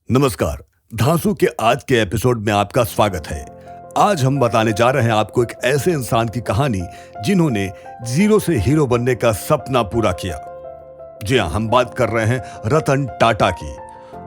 नमस्कार। धांसू के आज के एपिसोड में आपका स्वागत है। आज हम बताने जा रहे हैं आपको एक ऐसे इंसान की कहानी जिन्होंने जीरो से हीरो बनने का सपना पूरा किया। जी हां, हम बात कर रहे हैं रतन टाटा की।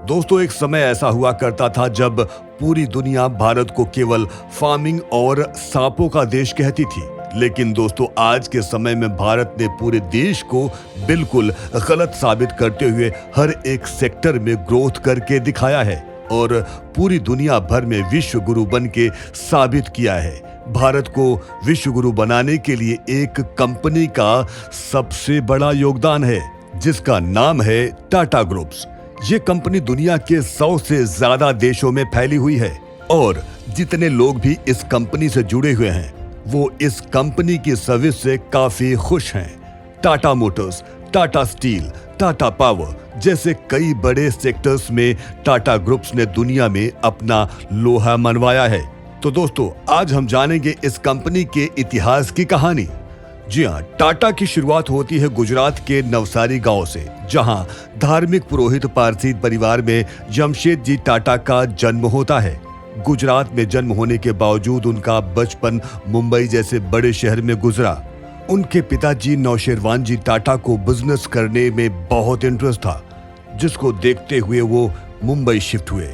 दोस्तों, एक समय ऐसा हुआ करता था जब पूरी दुनिया भारत को केवल फार्मिंग और सांपों का देश कहती थी। लेकिन दोस्तों, आज के समय में भारत ने पूरे देश को बिल्कुल गलत साबित करते हुए हर एक सेक्टर में ग्रोथ करके दिखाया है और पूरी दुनिया भर में विश्व गुरु बन के साबित किया है। भारत को विश्व गुरु बनाने के लिए एक कंपनी का सबसे बड़ा योगदान है जिसका नाम है टाटा ग्रुप्स। ये कंपनी दुनिया के 100 से ज्यादा देशों में फैली हुई है और जितने लोग भी इस कंपनी से जुड़े हुए हैं वो इस कंपनी की सर्विस से काफी खुश हैं। Tata Motors, Tata steel, Tata power जैसे कई बड़े सेक्टर्स में टाटा ग्रुप्स ने दुनिया में अपना लोहा मनवाया है। तो दोस्तों, आज हम जानेंगे इस कंपनी के इतिहास की कहानी। जी हां, टाटा की शुरुआत होती है गुजरात के नवसारी गांव से, जहां धार्मिक पुरोहित पारसी परिवार में जमशेदजी टाटा का जन्म होता है। गुजरात में जन्म होने के बावजूद उनका बचपन मुंबई जैसे बड़े शहर में गुजरा। उनके पिताजी नौशेरवान जी टाटा को बिजनेस करने में बहुत इंटरेस्ट था, जिसको देखते हुए वो मुंबई शिफ्ट हुए।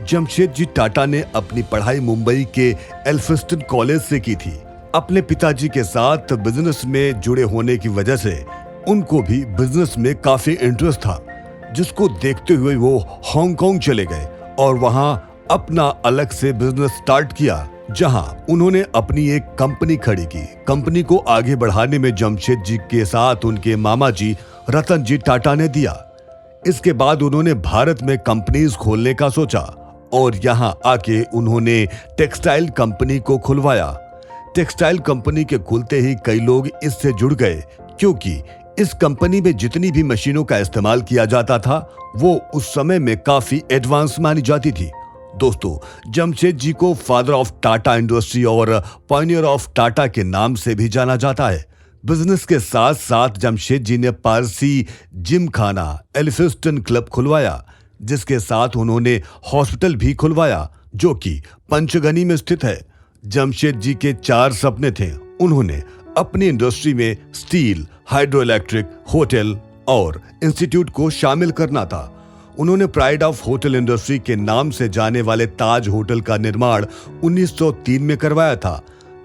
जमशेद जी टाटा ने अपनी पढ़ाई मुंबई के एल्फिंस्टन कॉलेज से की थी। अपने पिताजी के साथ बिजनेस में जुड़े होने की वजह से उनको भी बिजनेस में काफी इंटरेस्ट था, जिसको देखते हुए वो हांगकांग चले गए और वहां अपना अलग से बिजनेस स्टार्ट किया, जहां उन्होंने अपनी एक कंपनी खड़ी की। कंपनी को आगे बढ़ाने में जमशेद जी के साथ उनके मामा जी रतन जी टाटा ने दिया। इसके बाद उन्होंने भारत में कंपनीज खोलने का सोचा और यहां आके उन्होंने टेक्सटाइल कंपनी को खुलवाया। टेक्सटाइल कंपनी के खुलते ही कई लोग इससे जुड़ गए, क्योंकि इस कंपनी में जितनी भी मशीनों का इस्तेमाल किया जाता था वो उस समय में काफी एडवांस मानी जाती थी। दोस्तों, जमशेद जी को फादर ऑफ टाटा इंडस्ट्री और पायनियर ऑफ टाटा के नाम से भी जाना जाता है। बिजनेस के साथ साथ जमशेद जी ने पारसी जिम खाना, एल्फिंस्टन क्लब खुलवाया, जिसके साथ उन्होंने हॉस्पिटल भी खुलवाया जो कि पंचगनी में स्थित है। जमशेद जी के 4 सपने थे। उन्होंने अपनी इंडस्ट्री में स्टील, हाइड्रो इलेक्ट्रिक, होटल और इंस्टीट्यूट को शामिल करना था। उन्होंने प्राइड ऑफ होटल इंडस्ट्री के नाम से जाने वाले ताज होटल का निर्माण 1903 में करवाया था।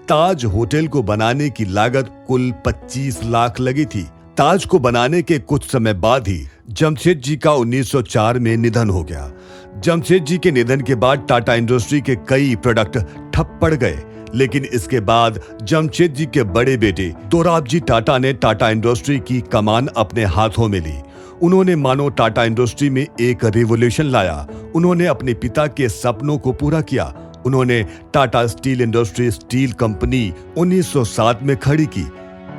ताज होटल को बनाने की लागत कुल 25 लाख लगी थी। ताज को बनाने के कुछ समय बाद ही जमशेद जी का 1904 में निधन हो गया। जमशेद जी के निधन के बाद टाटा इंडस्ट्री के कई प्रोडक्ट ठप पड़ गए, लेकिन इसके बाद जमशेद जी के बड़े बेटे दोराबजी टाटा ने टाटा इंडस्ट्री की कमान अपने हाथों में ली। उन्होंने मानो टाटा इंडस्ट्री में एक रिवॉल्यूशन लाया। उन्होंने अपने पिता के सपनों को पूरा किया। उन्होंने Tata steel industry steel company 1907 में खड़ी की।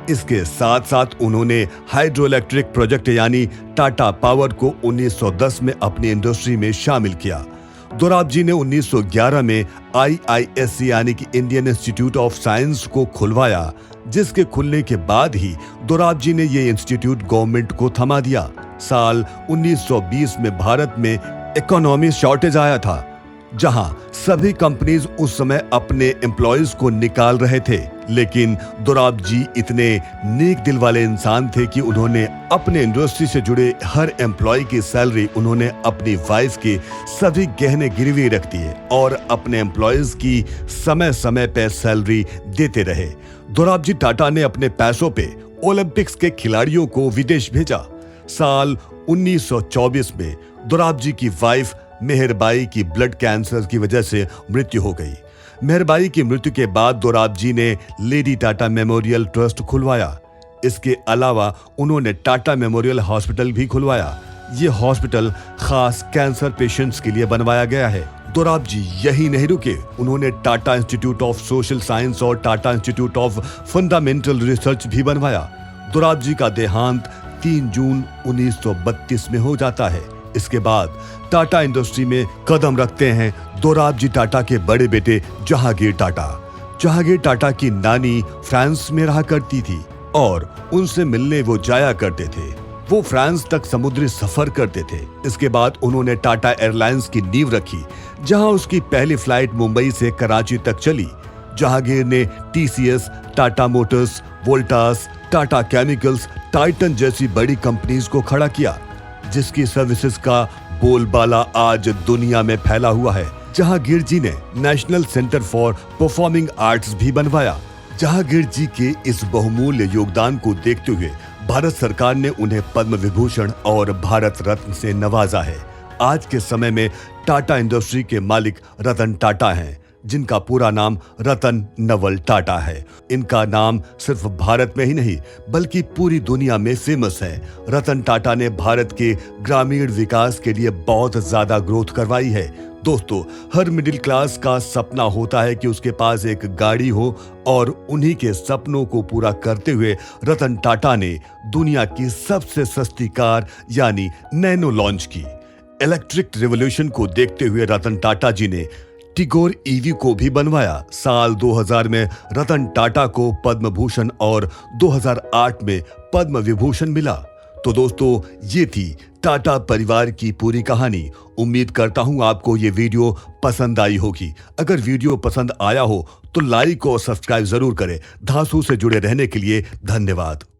इसके साथ साथ उन्होंने हाइड्रो इलेक्ट्रिक प्रोजेक्ट यानी टाटा पावर को 1910 में अपनी इंडस्ट्री में शामिल किया। दोराबजी ने 1911 में IISc यानी कि इंडियन इंस्टीट्यूट ऑफ साइंस को खुलवाया, जिसके खुलने के बाद ही दोराबजी ने ये इंस्टीट्यूट गवर्नमेंट को थमा दिया। साल 1920 में भारत में इकोनॉमी शॉर्टेज आया था, जहां सभी कंपनीज उस समय अपने एम्प्लॉयज को निकाल रहे थे। लेकिन दोराबजी इतने नेक दिल वाले इंसान थे कि उन्होंने अपने इंडस्ट्री से जुड़े हर एम्प्लॉय की सैलरी उन्होंने अपनी वाइफ के सभी गहने गिरवी रख दिए और अपने एम्प्लॉयज की समय समय पे सैलरी देते रहे। दोराबजी टाटा ने अपने पैसों पे ओलंपिक्स के खिलाड़ियों को विदेश भेजा। साल 1924 में दोराबजी की वाइफ मेहरबाई की ब्लड कैंसर की वजह से मृत्यु हो गई। मेहरबाई की मृत्यु के बाद दोराबजी ने लेडी टाटा मेमोरियल ट्रस्ट खुलवाया। इसके अलावा उन्होंने टाटा मेमोरियल हॉस्पिटल भी खुलवाया। ये हॉस्पिटल खास कैंसर पेशेंट्स के लिए बनवाया गया है। दोराबजी यही नहीं रुके, उन्होंने Tata Institute of Social Science और Tata Institute of Fundamental Research भी बनवाया। दोराबजी का देहांत 3 जून 1932 में हो जाता है। इसके बाद टाटा इंडस्ट्री में कदम रखते हैं दोराबजी टाटा के बड़े बेटे जहांगीर टाटा। जहांगीर टाटा की नानी फ्रांस में रहा करती थी और उनसे मिलने वो जाया करते थे। वो फ्रांस तक समुद्री सफर करते थे। इसके बाद उन्होंने टाटा एयरलाइंस की नींव रखी, जहां उसकी पहली फ्लाइट मुंबई से कराची तक चली। जहांगीर ने TCS, Tata Motors, Voltas, Tata chemicals, Titan जैसी बड़ी कंपनीज को खड़ा किया, जिसकी सर्विसेज का बोलबाला आज दुनिया में फैला हुआ है। जहांगीर जी ने national centre for performing arts भी बनवाया। जहांगीर जी के इस बहुमूल्य योगदान को देखते हुए भारत सरकार ने उन्हें पद्म विभूषण और भारत रत्न से नवाजा है। आज के समय में टाटा इंडस्ट्री के मालिक रतन टाटा हैं, जिनका पूरा नाम रतन नवल टाटा है। इनका नाम सिर्फ भारत में ही नहीं बल्कि पूरी दुनिया में फेमस है। रतन टाटा ने भारत के ग्रामीण विकास के लिए बहुत ज्यादा ग्रोथ करवाई है। दोस्तों, हर मिडिल क्लास का सपना होता है कि उसके पास एक गाड़ी हो, और उन्हीं के सपनों को पूरा करते हुए रतन टाटा ने दुनिया की सबसे सस्ती कार यानी नैनो लॉन्च की। इलेक्ट्रिक रिवॉल्यूशन को देखते हुए रतन टाटा जी ने टिगोर ईवी को भी बनवाया। साल 2000 में रतन टाटा को पद्म भूषण और 2008 में पद्म विभूषण मिला। तो दोस्तों, ये थी टाटा परिवार की पूरी कहानी। उम्मीद करता हूं आपको ये वीडियो पसंद आई होगी। अगर वीडियो पसंद आया हो तो लाइक और सब्सक्राइब जरूर करें। धांसू से जुड़े रहने के लिए धन्यवाद।